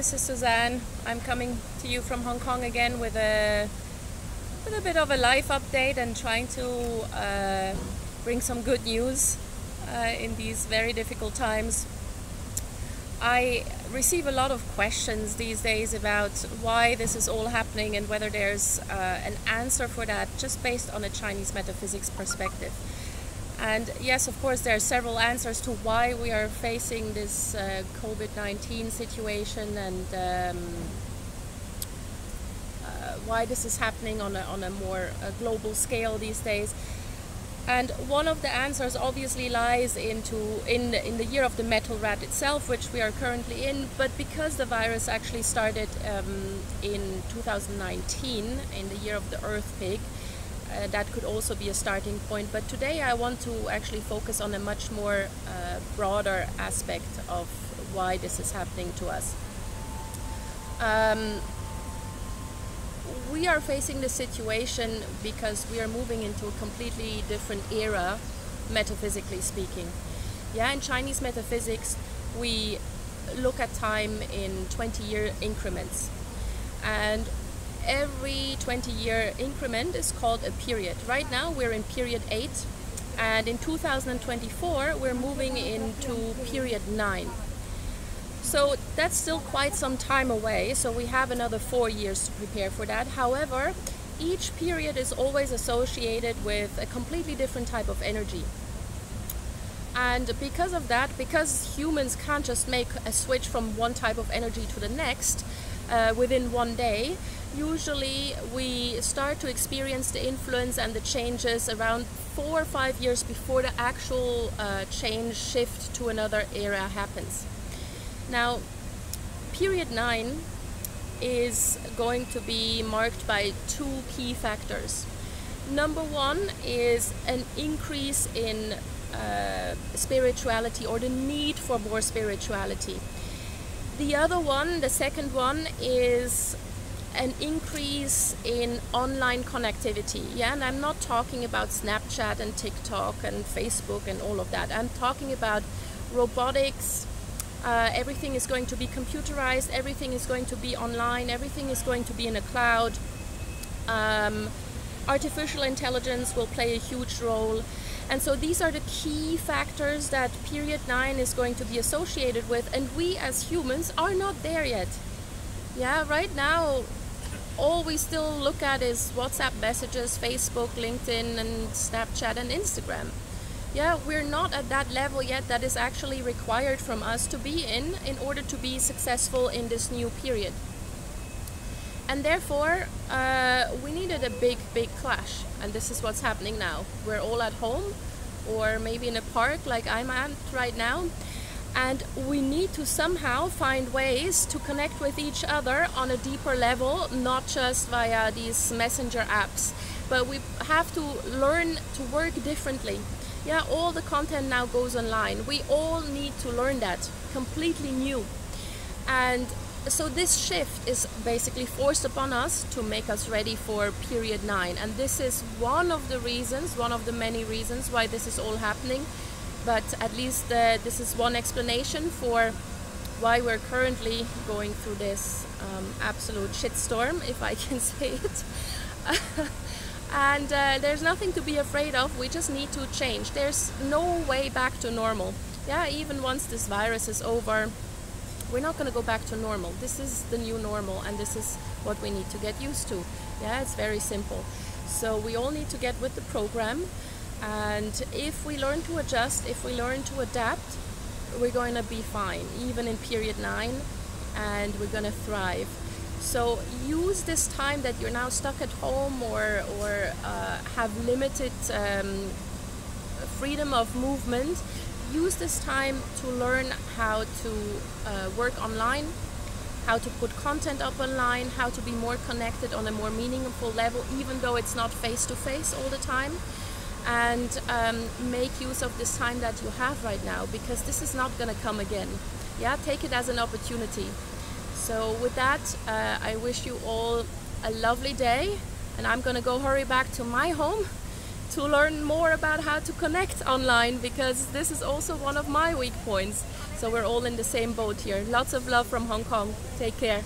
this is Suzanne. I'm coming to you from Hong Kong again with a bit of a life update and trying to bring some good news in these very difficult times. I receive a lot of questions these days about why this is all happening and whether there's an answer for that just based on a Chinese metaphysics perspective. And yes, of course, there are several answers to why we are facing this Covid-19 situation and why this is happening on a more global scale these days. And one of the answers obviously lies in the year of the metal rat itself, which we are currently in. But because the virus actually started in 2019, in the year of the Earth Pig, that could also be a starting point. But today I want to actually focus on a much more broader aspect of why this is happening to us. We are facing this situation because we are moving into a completely different era, metaphysically speaking. Yeah, in Chinese metaphysics, we look at time in 20-year increments. And every 20-year increment is called a period. Right now we're in period 8, and in 2024 we're moving into period 9. So that's still quite some time away, so we have another 4 years to prepare for that. However, each period is always associated with a completely different type of energy. And because of that, because humans can't just make a switch from one type of energy to the next within one day, usually we start to experience the influence and the changes around 4 or 5 years before the actual shift to another era happens. Now, period 9 is going to be marked by 2 key factors. Number 1 is an increase in spirituality, or the need for more spirituality. The other one, the second one, is an increase in online connectivity. Yeah, and I'm not talking about Snapchat and TikTok and Facebook and all of that. I'm talking about robotics. Everything is going to be computerized, everything is going to be online, everything is going to be in a cloud. Artificial intelligence will play a huge role. And so these are the key factors that period 9 is going to be associated with, and we as humans are not there yet. Yeah, right now all we still look at is WhatsApp messages, Facebook, LinkedIn and Snapchat and Instagram. Yeah, we're not at that level yet that is actually required from us to be in order to be successful in this new period. And therefore, we needed a big clash. And this is what's happening now. We're all at home, or maybe in a park like I'm at right now. And we need to somehow find ways to connect with each other on a deeper level, not just via these messenger apps. But we have to learn to work differently. Yeah, all the content now goes online. We all need to learn that, completely new. And so this shift is basically forced upon us to make us ready for period 9. And this is one of the reasons, one of the many reasons why this is all happening. But at least this is one explanation for why we're currently going through this absolute shitstorm, if I can say it. And there's nothing to be afraid of. We just need to change. There's no way back to normal. Yeah, even once this virus is over, we're not going to go back to normal. This is the new normal, and this is what we need to get used to. Yeah, it's very simple. So we all need to get with the program, and if we learn to adjust, if we learn to adapt, we're going to be fine, even in period 9, and we're going to thrive. So use this time that you're now stuck at home or have limited freedom of movement. Use this time to learn how to work online, how to put content up online, how to be more connected on a more meaningful level, even though it's not face-to-face all the time. And make use of this time that you have right now, because this is not going to come again. Yeah, take it as an opportunity. So with that, I wish you all a lovely day, and I'm going to go hurry back to my home to learn more about how to connect online, because this is also one of my weak points. So we're all in the same boat here. Lots of love from Hong Kong. Take care.